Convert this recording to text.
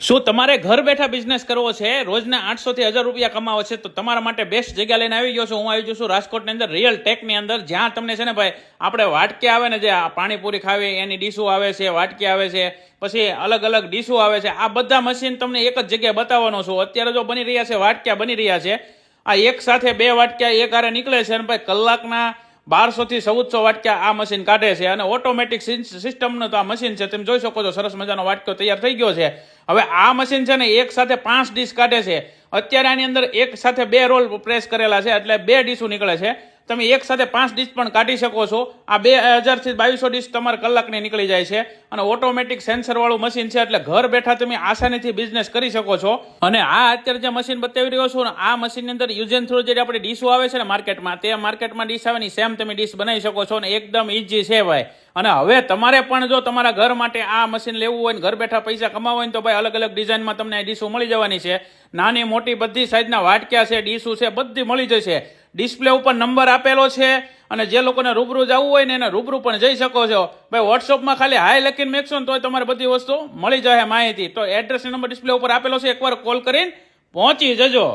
શું તમારે ઘર બેઠા બિઝનેસ કરવો છે, રોજના 800 થી 1000 રૂપિયા કમાવો છે, તો તમારા માટે બેસ્ટ જગ્યા લઈને આવી ગયો છું. હું આવી ગયો છું રાજકોટની અંદર રિયલ ટેકની અંદર, જ્યાં તમને છે ને ભાઈ આપણે વાટકી આવે ને, જે પાણીપુરી ખાવી એની ડીશો આવે છે, વાટકી આવે છે, પછી અલગ અલગ ડીશો આવે છે, આ બધા મશીન તમને એક જ જગ્યાએ બતાવવાનો છું. અત્યારે જો બની રહ્યા છે વાટક્યા બની રહ્યા છે, આ એક સાથે બે વાટક્યા એક હારે નીકળે છે અને ભાઈ કલાકના 1200 થી 1400 વાટક્યા આ મશીન કાઢે છે. અને ઓટોમેટિક સિસ્ટમનું તો આ મશીન છે, તમે જોઈ શકો છો. સરસ મજાનો વાટકો તૈયાર થઈ ગયો છે. હવે આ મશીન છે ને એક સાથે 5 ડીશ કાઢે છે. અત્યારે આની અંદર એક સાથે 2 રોલ પ્રેસ કરેલા છે, એટલે 2 ડીશો નીકળે છે. તમે એક સાથે 5 ડીશ પણ કાઢી શકો છો. આ 2000 થી 2200 ડીશ તમારા કલાકની નીકળી જાય છે. અને ઓટોમેટિક સેન્સર વાળું મશીન છે, એટલે ઘર બેઠા તમે આસાનીથી બિઝનેસ કરી શકો છો. અને આ અત્યારે જે મશીન બતાવી રહ્યો છું ને, આ મશીનની અંદર યુઝ એન્ડ થ્રો જે આપણી ડીશો આવે છે ને માર્કેટમાં, તે માર્કેટમાં ડીશ આવે ને સેમ તમે ડીશ બનાવી શકો છો. અને એકદમ ઈઝી છે ભાઈ. અને હવે તમારે પણ જો તમારા ઘર માટે આ મશીન લેવું હોય ને ઘર બેઠા પૈસા કમાવા હોય ને, તો ભાઈ અલગ અલગ ડિઝાઇનમાં તમને ડીશો મળી જવાની છે. નાની મોટી બધી સાઈઝના વાટક્યા છે, ડીશો છે, બધી મળી જશે. ડિસ્પ્લે ઉપર નંબર આપેલો છે, અને જે લોકોને રૂબરૂ જવું હોય ને એને રૂબરૂ પણ જઈ શકો છો. ભાઈ વોટ્સઅપમાં ખાલી હાય લખીને મેકશો ને તો તમારે બધી વસ્તુ મળી જાય માહિતી. તો એડ્રેસ નંબર ડિસ્પ્લે ઉપર આપેલો છે, એકવાર કોલ કરીને પહોંચી જજો.